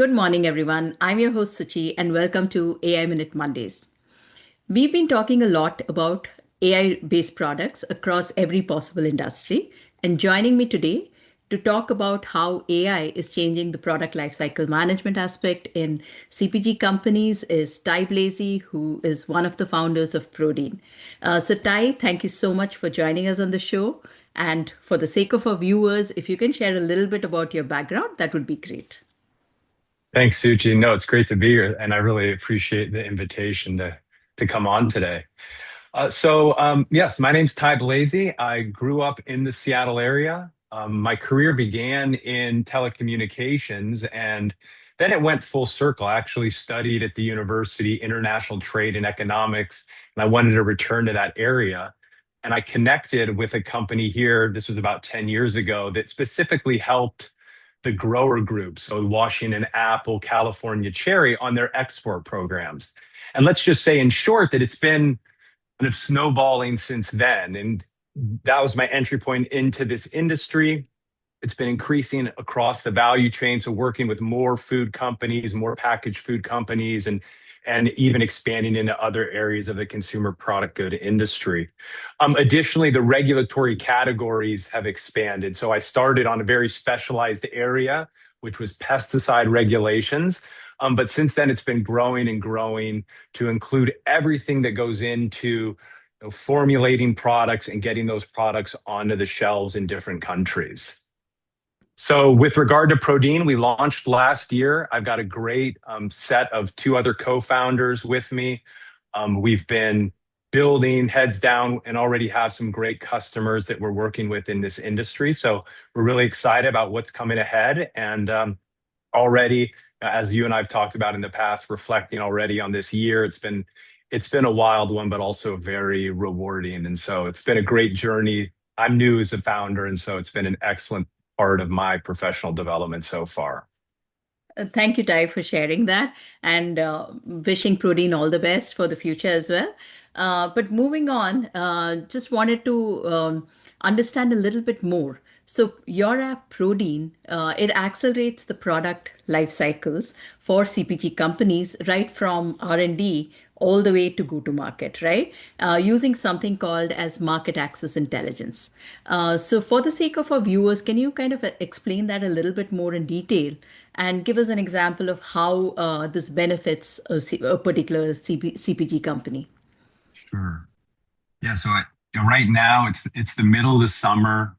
Good morning, everyone. I'm your host, Suchi, and welcome to AI Minute Mondays. We've been talking a lot about AI based products across every possible industry. And joining me today to talk about how AI is changing the product lifecycle management aspect in CPG companies is Tye Blazey, who is one of the founders of Prodeen. So, Tye, thank you so much for joining us on the show. And for the sake of our viewers, if you can share a little bit about your background, that would be great. Thanks, Suchi. No, it's great to be here, and I really appreciate the invitation to come on today. Yes, my name's Tye Blazey. I grew up in the Seattle area. My career began in telecommunications, and then it went full circle. I actually studied at the university international trade and economics, and I wanted to return to that area. And I connected with a company here. This was about 10 years ago that specifically helped the grower groups, so Washington Apple, California Cherry, on their export programs. And let's just say, in short, that it's been kind of snowballing since then. And that was my entry point into this industry. It's been increasing across the value chain, so working with more food companies, more packaged food companies, and even expanding into other areas of the consumer product good industry. Additionally, the regulatory categories have expanded. So I started on a very specialized area, which was pesticide regulations. But since then, it's been growing and growing to include everything that goes into formulating products and getting those products onto the shelves in different countries. So, with regard to Prodeen, we launched last year. I've got a great set of two other co-founders with me. We've been building heads down and already have some great customers that we're working with in this industry. So, we're really excited about what's coming ahead. And already, as you and I've talked about in the past, reflecting already on this year, it's been a wild one, but also very rewarding. And so, it's been a great journey. I'm new as a founder, and so it's been an excellent part of my professional development so far. Thank you, Ty, for sharing that and wishing Prodeen all the best for the future as well. But moving on, just wanted to understand a little bit more. So your app Prodeen, it accelerates the product life cycles for CPG companies right from R&D all the way to go to market, right? Using something called as market access intelligence. So for the sake of our viewers, can you kind of explain that a little bit more in detail and give us an example of how this benefits a particular CPG company? Sure. Yeah. Right now it's the middle of the summer.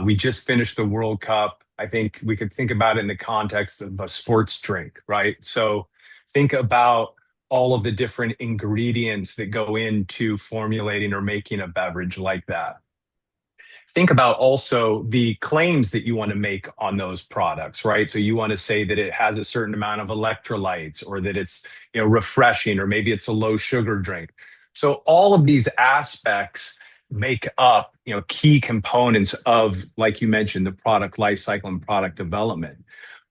We just finished the World Cup. I think we could think about it in the context of a sports drink, right? So think about all of the different ingredients that go into formulating or making a beverage like that. Think about also the claims that you want to make on those products, right? So you want to say that it has a certain amount of electrolytes, or that it's, refreshing, or maybe it's a low sugar drink. So all of these aspects make up, key components of, like you mentioned, the product life cycle and product development.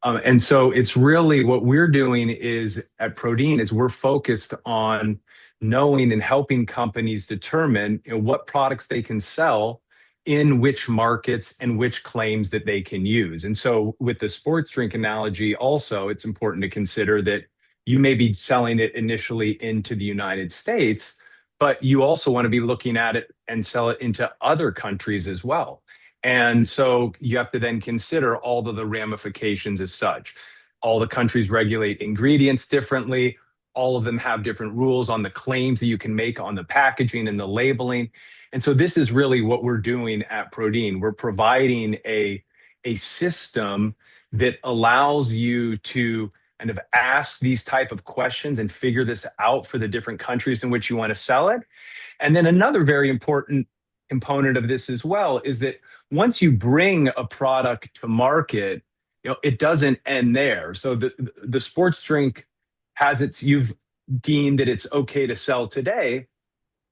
And so it's really what we're doing is at Prodeen is we're focused on knowing and helping companies determine, what products they can sell in which markets and which claims that they can use. And so with the sports drink analogy, also, it's important to consider that you may be selling it initially into the United States, but you also want to be looking at it and sell it into other countries as well. And so you have to then consider all of the ramifications as such. All the countries regulate ingredients differently. All of them have different rules on the claims that you can make on the packaging and the labeling. And so this is really what we're doing at Prodeen. We're providing a system that allows you to kind of ask these type of questions and figure this out for the different countries in which you want to sell it. And then another very important component of this as well is that once you bring a product to market, it doesn't end there. So the sports drink you've deemed that it's okay to sell today,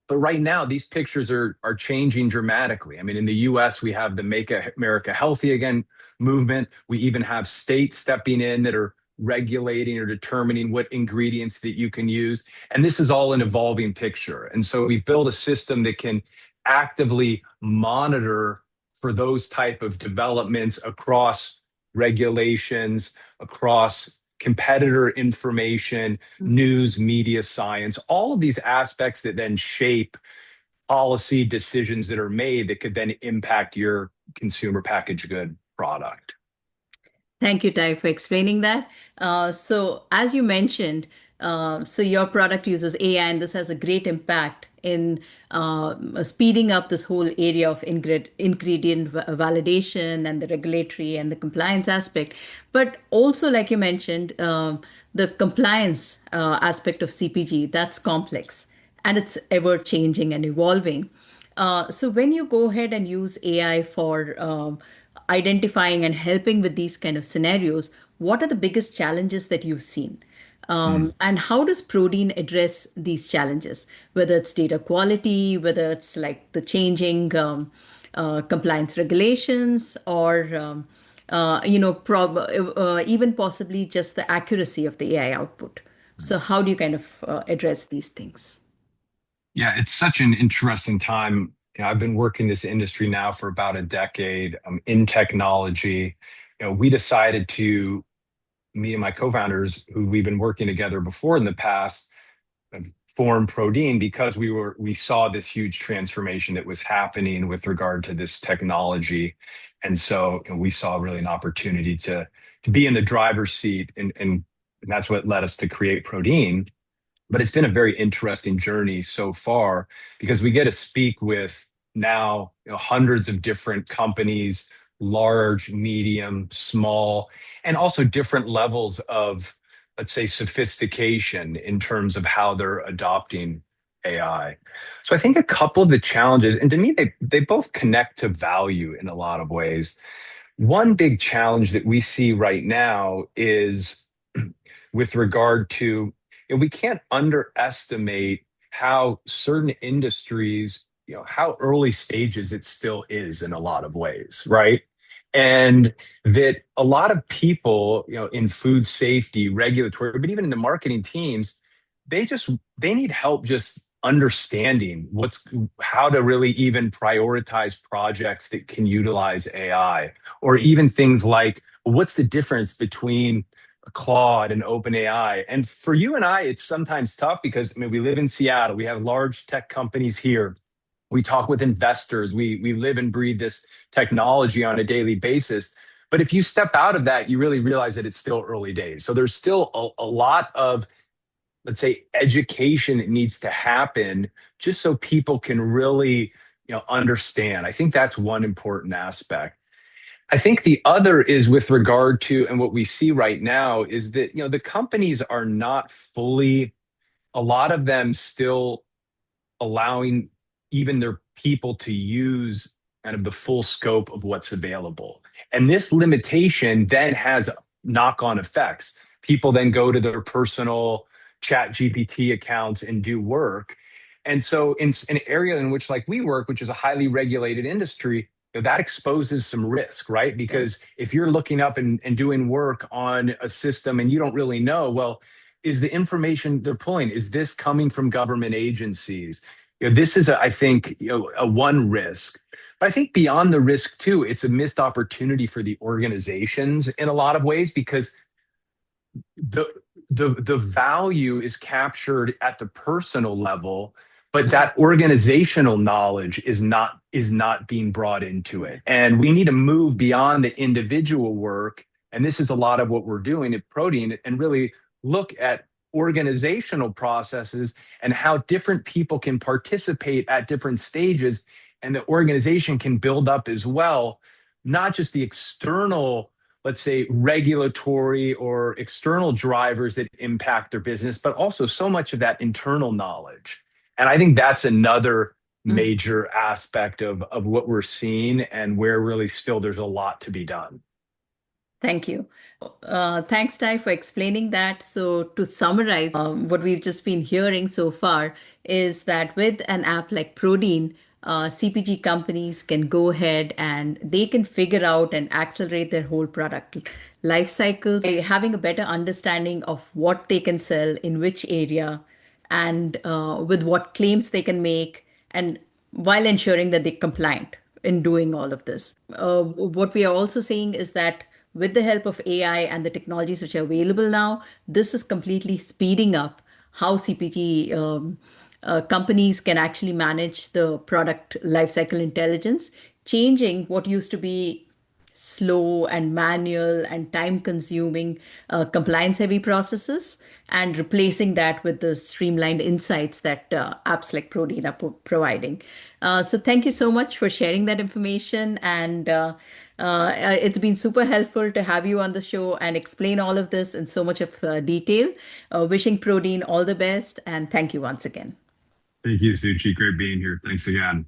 but right now these pictures are changing dramatically. I mean, in the US, we have the Make America Healthy Again movement. We even have states stepping in that are regulating or determining what ingredients that you can use. And this is all an evolving picture. And so we've built a system that can actively monitor for those type of developments across regulations, across competitor information, news, media science, all of these aspects that then shape policy decisions that are made that could then impact your consumer packaged good product. Thank you, Ty, for explaining that. So, as you mentioned, so your product uses AI, and this has a great impact in speeding up this whole area of ingredient validation and the regulatory and the compliance aspect. But also, like you mentioned, the compliance aspect of CPG, that's complex and it's ever changing and evolving. So when you go ahead and use AI for identifying and helping with these kind of scenarios, what are the biggest challenges that you've seen? Mm. And how does Prodeen address these challenges? Whether it's data quality, whether it's like the changing compliance regulations, or even possibly just the accuracy of the AI output. So how do you kind of address these things? Yeah, it's such an interesting time. I've been working this industry now for about a decade, in technology. We decided to, me and my co-founders, who we've been working together before in the past, form Prodeen because we saw this huge transformation that was happening with regard to this technology, and so we saw really an opportunity to be in the driver's seat, and that's what led us to create Prodeen. But it's been a very interesting journey so far because we get to speak with now hundreds of different companies, large, medium, small, and also different levels of, let's say, sophistication in terms of how they're adopting AI. So I think a couple of the challenges, and to me, they both connect to value in a lot of ways. One big challenge that we see right now is with regard to, we can't underestimate how certain industries, how early stages it still is in a lot of ways, right? And that a lot of people, in food safety, regulatory, but even in the marketing teams, they need help just understanding how to really even prioritize projects that can utilize AI, or even things like what's the difference between Claude and OpenAI. And for you and I, it's sometimes tough because we live in Seattle. We have large tech companies here. We talk with investors. We live and breathe this technology on a daily basis. But if you step out of that, you really realize that it's still early days. So there's still a lot of, let's say, education that needs to happen just so people can really, understand. I think that's one important aspect. I think the other is with regard to, and what we see right now is that, the companies are not fully, a lot of them still allowing even their people to use kind of the full scope of what's available. And this limitation then has knock-on effects. People then go to their personal chat GPT accounts and do work. And so in an area in which, like, we work, which is a highly regulated industry, that exposes some risk, right? Because if you're looking up and doing work on a system and you don't really know, well, is the information they're pulling, is this coming from government agencies? This is, I think, a one risk. But I think beyond the risk too, it's a missed opportunity for the organizations in a lot of ways, because the the value is captured at the personal level, but that organizational knowledge is not being brought into it. And we need to move beyond the individual work. And this is a lot of what we're doing at Prodeen, and really look at organizational processes and how different people can participate at different stages, and the organization can build up as well, not just the external, let's say, regulatory or external drivers that impact their business, but also so much of that internal knowledge. And I think that's another Mm. major aspect of what we're seeing, and where really still there's a lot to be done. Thank you. Thanks, Ty, for explaining that. So, to summarize, what we've just been hearing so far is that with an app like Prodeen, CPG companies can go ahead and they can figure out and accelerate their whole product life cycles by having a better understanding of what they can sell in which area, and with what claims they can make, and while ensuring that they're compliant in doing all of this. What we are also seeing is that with the help of AI and the technologies which are available now, this is completely speeding up how CPG companies can actually manage the product lifecycle intelligence, changing what used to be slow and manual and time consuming compliance heavy processes and replacing that with the streamlined insights that apps like Prodeen are providing. So thank you so much for sharing that information, and it's been super helpful to have you on the show and explain all of this in so much of detail. Wishing Prodeen all the best, and thank you once again. Thank you, Suchi. Great being here. Thanks again.